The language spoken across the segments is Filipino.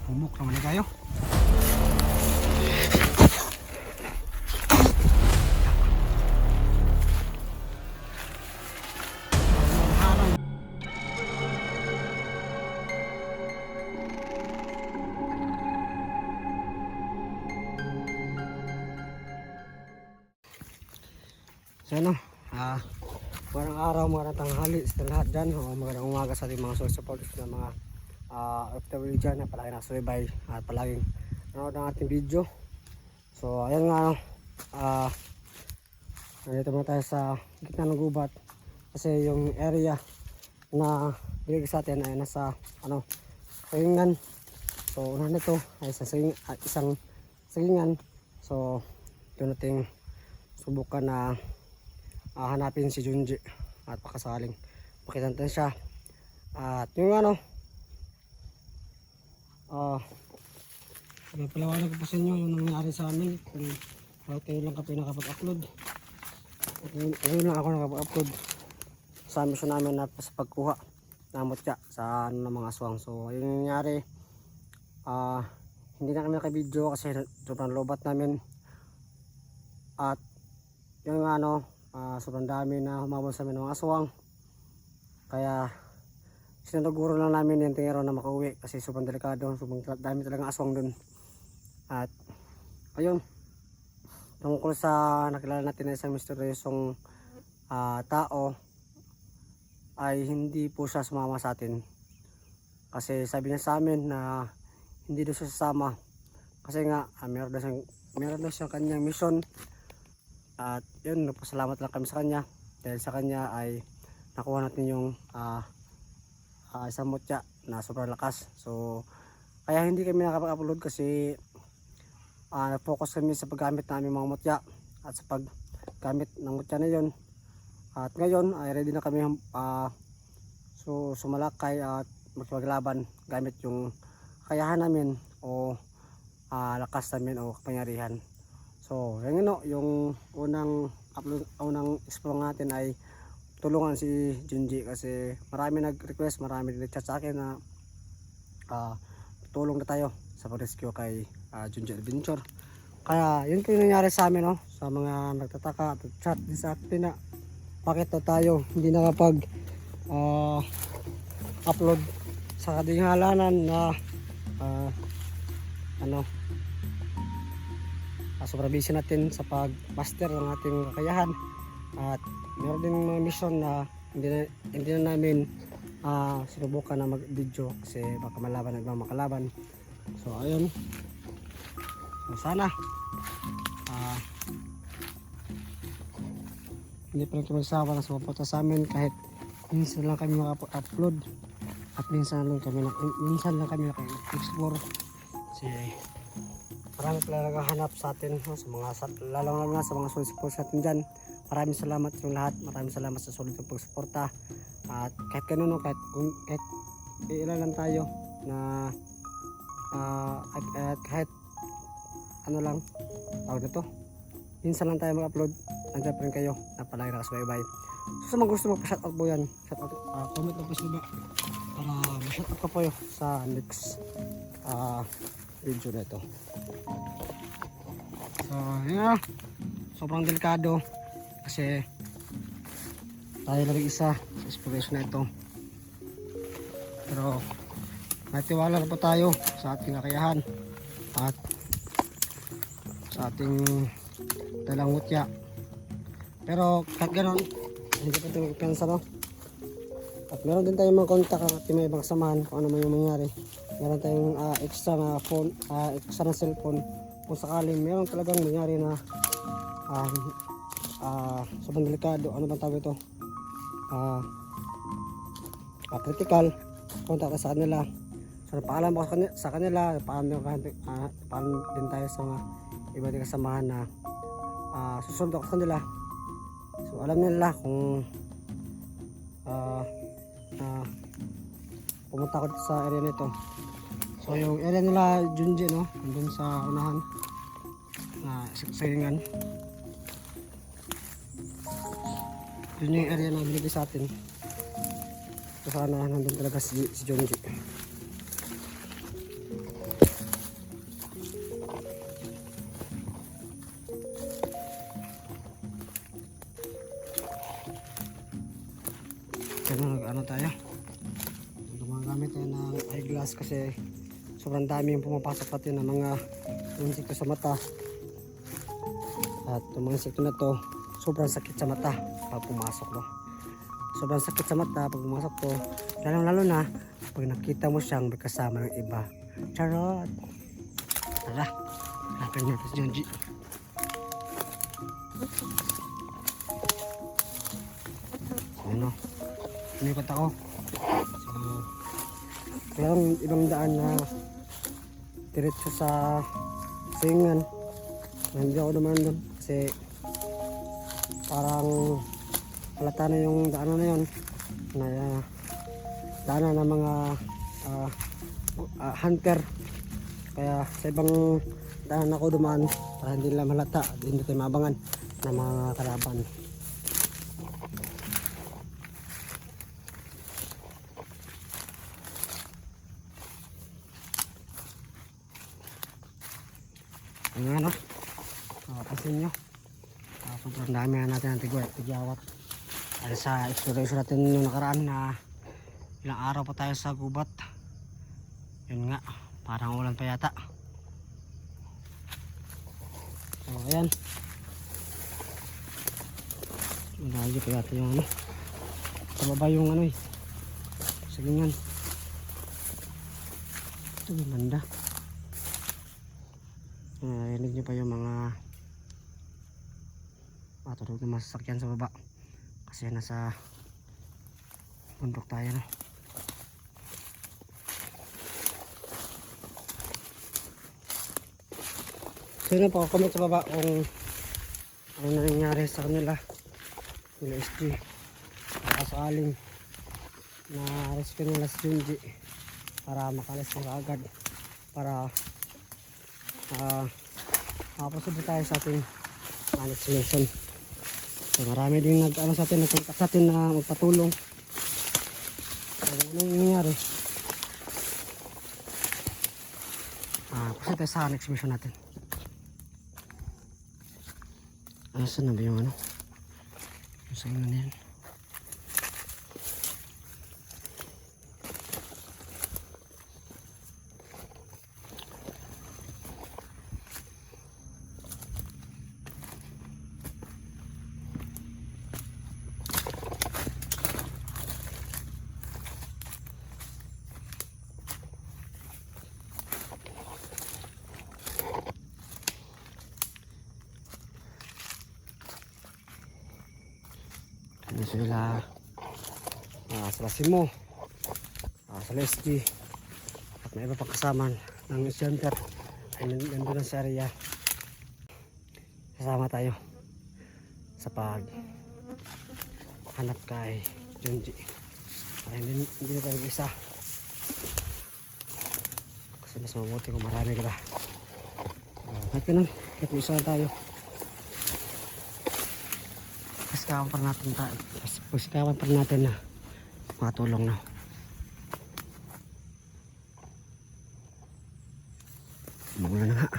Humok naman na tayo. So ano, magandang araw, magandang tanghali sa lahat dyan, o magandang umaga sa ating mga supporters na mga OFW dyan na palagi nakasulibay at palaging nanood ng ating video. So ayan nga, nandito muna tayo sa gitna ng gubat kasi yung area na binigay sa atin ay nasa sagingan. So unahan nito ay isang sagingan. So doon natin subukan na hanapin si Junji at pakasakaling makita natin siya. At yung palawanan ko po sa inyo yung nangyari sa amin kung kayo lang kami nakapag-upload. At ngayon lang ako nakapag-upload sa mission namin na sa pagkuha ng mutya sa ng mga aswang. So yung nangyari, hindi na kami naka-video kasi sobrang lobat namin. At yung sobrang dami na humabol sa amin ng mga aswang, kaya sinaduguro lang namin yung tingero na makauwi kasi sobrang delikado, sobrang dami talagang aswang dun. At ayun, tungkol sa nakilala natin na isang misteryosong tao, ay hindi po siya sumama sa atin kasi sabi niya sa amin na hindi daw siya sasama kasi nga meron daw siyang kanyang mission. At yun, nagpasalamat lang kami sa kanya dahil sa kanya ay nakuha natin yung isang mutya na sobrang lakas. So kaya hindi kami nakapag-upload kasi nag-focus kami sa paggamit ng aming mga mutya at sa paggamit ng mutya na yun. At ngayon ay ready na kami sumalakay at magpaglaban gamit yung kakayahan namin o lakas namin o kapangyarihan. So, yung unang explore natin ay tulungan si Junji kasi marami nag-request, marami nag-chat sa akin na tulong na tayo sa pag-rescue kay Junji Adventure. Kaya yun po yung nangyari sa amin, sa mga nagtataka at chat din sa atin na bakit tayo hindi nakapag upload sa kadinghalanan na sobrang busy natin sa pag-master ng ating kakayahan. At meron din mga mission na hindi na namin sinubukan na mag-video kasi baka malaban at makalaban. So ayun, so, sana hindi pa rin kami magsawa na suporta sa amin kahit minsan lang kami maka-upload at minsan lang kami naka-explore kasi marami pala naghahanap sa atin, lalo na sa mga solid support sa atin dyan. Maraming salamat yung lahat, maraming salamat sa solid ng pagsuporta. At kahit ganun, kahit ilan lang tayo na kahit lang tawag na to, minsan lang tayo mag-upload, nandiyan pa rin kayo na palagi nakasubaybay. So sa mga gusto magpa-shoutout po yan, shoutout, comment lang po sa baba para ma-shoutout ko po yun sa next video na ito. So yun, sobrang delikado kasi tayo lang isa sa exploration na ito, pero natiwala na po tayo sa ating kakayahan at sa ating dalang mutya. Pero kahit ganoon, hindi pa ito magpensa, at meron din tayong mga contact at may ibang samahan kung ano man yung mangyari. Meron tayong extra na phone, extra na cellphone kung sakaling meron talagang nangyari na sobrang delikado, ano bang tawag ito, critical, contact sa kanila. So paalam ako sa kanila, paalam din tayo sa mga iba din kasamahan na susunod ako sa kanila. So alam nila kung pumunta ako sa area nito. So yung area nila Junji, nandun sa unahan na sagingan. Yun yung area na binigay sa atin. So sana nandun talaga si Junji. Kaya ano tayo, gumagamit tayo ng eyeglass kasi sobrang dami yung pumapasok natin ng mga insekto sa mata. At yung mga insekto na to sobrang sakit sa mata pag pumasok, no? Sobrang sakit sa mata pag pumasok to, lalo na pag nakita mo siyang may kasama ng iba. Charot! Tara, hanapin natin si Junji. Ano? Inikot ako. So, walang ibang daan na diretso sa singan. Hindi ako naman doon kasi parang halata na yung daanan na yun na daanan ng mga hunter. Kaya sa ibang daanan ako dumaan para hindi nila malata, hindi tayo maabangan ng mga kalaban. Ang ano, pasin nyo, sobrang dami na natin ng tigyawat. Dahil sa exploration natin yung nakaraan na ilang araw pa tayo sa gubat. Yun nga, parang ulan pa yata. So ayan, malagi pa yata yung ano, sa baba yung ano sagingan. Ito yung banda. Rinig nyo pa yung mga matulog na masasakyan sa baba kasi nasa bundok tayo, no? So yun po, comment sa baba kung ano nangyari sa kanila nila SG sakaling na rescue nila si Junji para makalis na agad para makaproceed tayo sa ating next lesson. So marami din nag-ano sa atin, nagkontak sa atin na magpatulong. So anong nangyari? Proceed tayo sa next mission natin. Saan na ba yung ano? Yung sa inyo na yan. Ano sila sila Simo, sila SG at may iba pang kasama ng center ay nandun sa area. Kasama tayo sa pag hanap kay Junji ay hindi na tayo isa kasi mas mabuti kung marami ka ba. Kahit ganun, kahit may isa na tayo, pasikawan pa natin na makatulong na. Umulan na nga.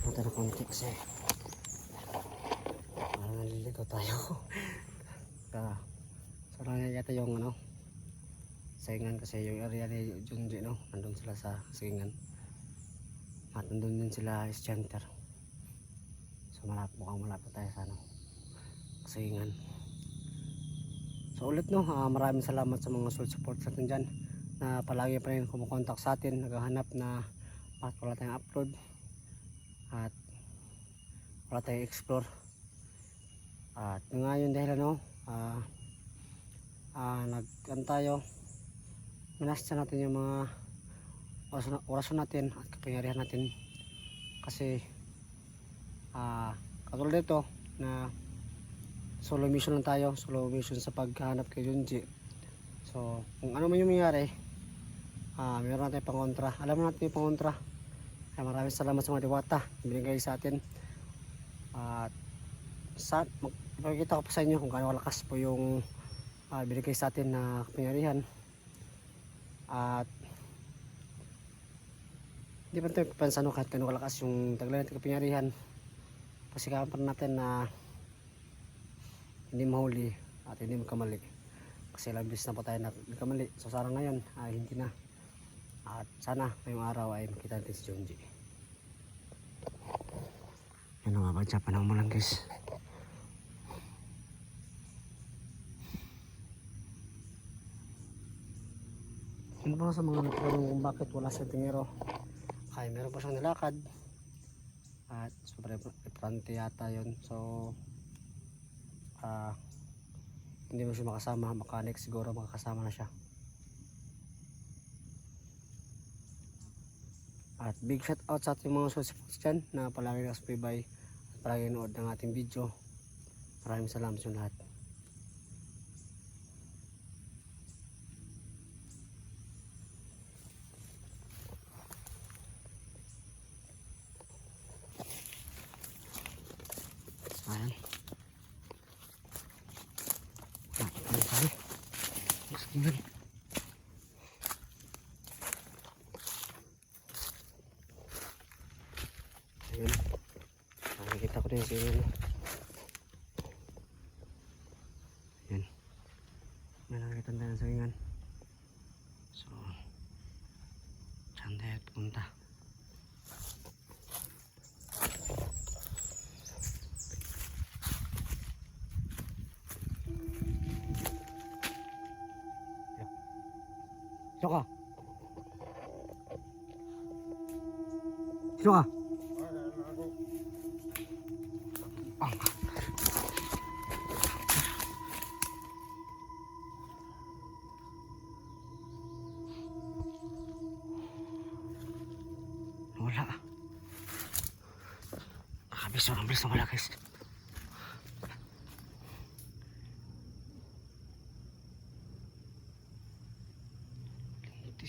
Punta na konti kasi parang nalilito tayo. Sarang yata yung ano saingan kasi yung area ni Junji, no? Nandun sila sa saingan at nandun din sila is center. So mukhang malapit tayo sa ano saingan. So ulit, no, maraming salamat sa mga support sa atin dyan na palagi pa rin kumukontak sa atin, naghahanap na at wala tayong upload at wala tayong explore. At ngayon dahil ano nag-ano tayo, minasta natin yung mga orasyon natin at kapangyarihan natin kasi katulad dito na solo mission lang tayo, solo mission sa paghahanap kay Junji. So kung ano man yung mangyari, meron natin pangontra, alam natin yung pangontra. Kaya maraming salamat sa mga diwata binigay sa atin at ipakikita ko pa sa inyo kung gaano kalakas po yung binigay sa atin na kapangyarihan. At Hindi pa ito pansano kahit kano kalakas yung taglaran at kapangyarihan. Pasikapan pa natin na hindi mahuli at hindi magkamali. Kasi labis na po tayo nagkamali. So sana ngayon ay hindi na. At sana ngayong araw ay makita natin si John G. Yan ang mabadya pa ng umulan guys. Yun po sa mga nagtanong kung bakit wala sa tingero. Ay meron pa siyang nilakad. At sobrang importante yata yun. So hindi mo siya makasama. Baka next siguro makakasama na siya. At big shout out sa ating mga susipots dyan na palagi nakasubaybay at palagi nanood ng ating video. Maraming salamat sa lahat. Ayan. Ayan tayo. Maskinan. Ayan. Nakikita ko na yung singan. Ayan. May nakikita tayo ng singan. So, saan tayo punta? Sino ka? Sino ka? Wala. Ang bilis na wala guys.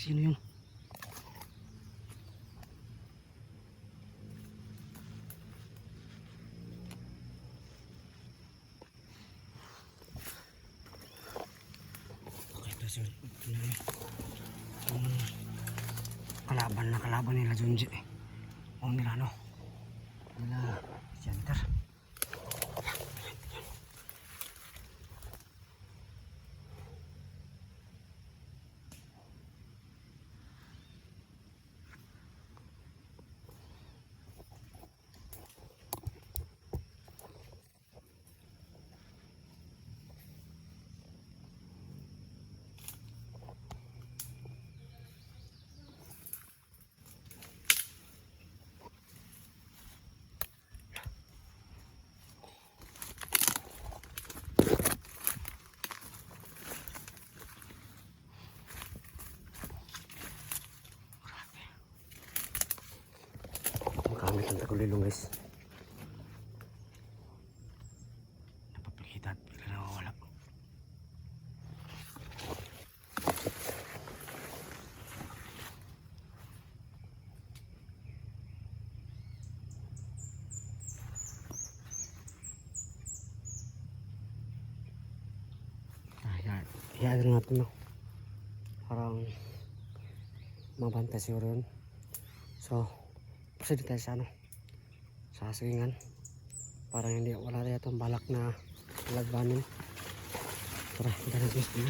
Sino yun? Okay, ito sir. Kalaban nila Junji. O nila ano? Nila center. Makamit ang tagulilong guys. Napapakita at bigla nawawala. Iyan natin no. Parang mabanta siguro yun. So proceed tayo sa ano, sa sagingan. Parang hindi wala na itong balak na lagbanin. Tara, hindi na guys din.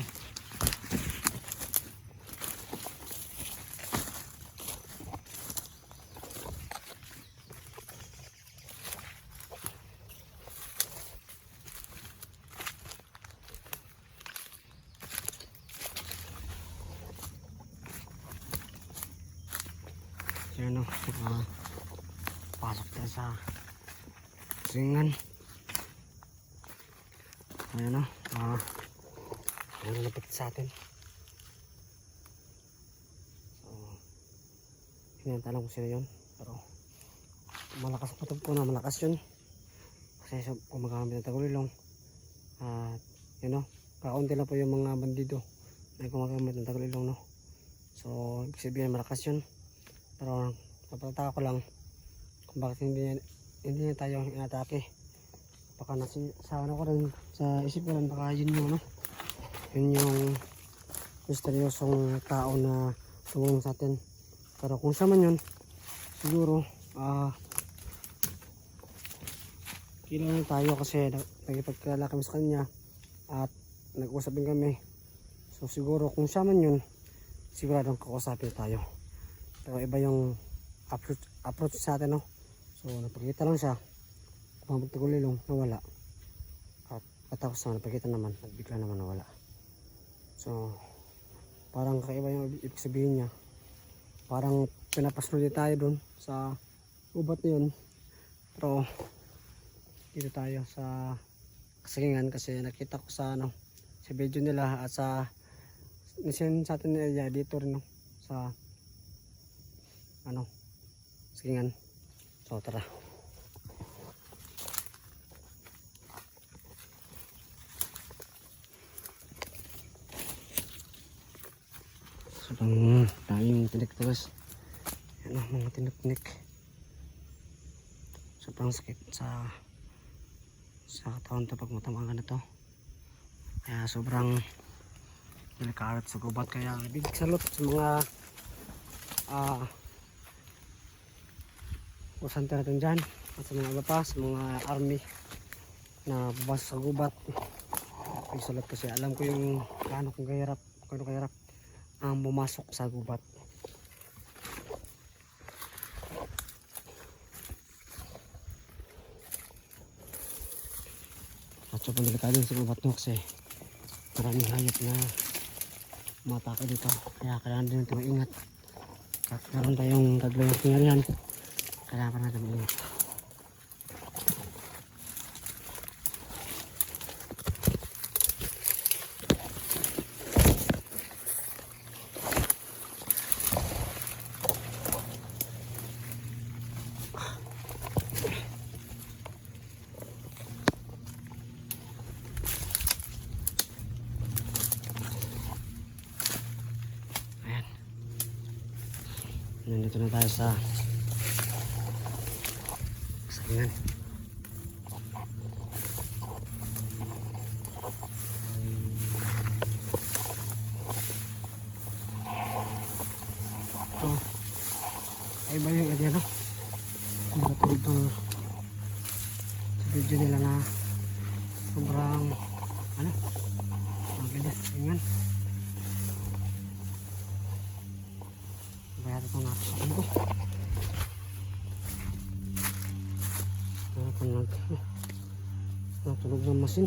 Ano, pasok tayo sa sagingan. Ayan o, ano napit sa atin. So, hindi natin alam kung sino yun, pero malakas patog po na malakas yun. Kasi kung magamit ng tagulilong at yun o, kakaunti lang po yung mga bandido na gumagamit ng tagulilong no. So ibig sabihin malakas yun. Pero napataka ko lang kung bakit hindi niya tayo inatake. Baka sa ano ko rin, sa isip ko rin baka yun yung ano, yun yung misteryosong tao na tumulong sa atin. Pero kung siya man yun, siguro kailangan tayo kasi nagipagkala kami sa kanya at nag-usap din kami. So siguro kung siya man yun, siguradong kakausapin tayo. Pero iba yung approach sa atin, no? So napagkita lang siya, kumabot tagulilong, nawala. At patapos na napagkita naman, nagbigla naman nawala. So parang kakaiba yung ibig sabihin niya. Parang pinapaslo tayo dun sa ubat na yun. Pero dito tayo sa kasagingan kasi nakita ko sa sa video nila at sa nisin sa atin area dito rin, no? Sa kasagingan. So tara. Sobrang daming tinik-tinik. Yan ang mga tinik-tinik. Sobrang sakit sa katawan to pag matamaan na to. Kaya sobrang nilakarat sa gubat. Kaya big salute sa mga usante natin dyan at sa mga iba pa, sa mga army na babasa sa gubat. Big salute kasi alam ko yung gaano kahirap ang bumasok sa gubat. At sobrang delikado sa gubat nyo kasi maraming hayop na matake dito. Kaya kailangan din natin maingat. At meron tayong tatlo yung pinarihan. Kailangan pa natin maingat. Nandito na tayo sa kasagingan. Ito ay ba yung idea, no? Nakatulog to sa video nila na sobrang magalis kasagingan. Kaya ito nakasakon ko. Natulog ng masin.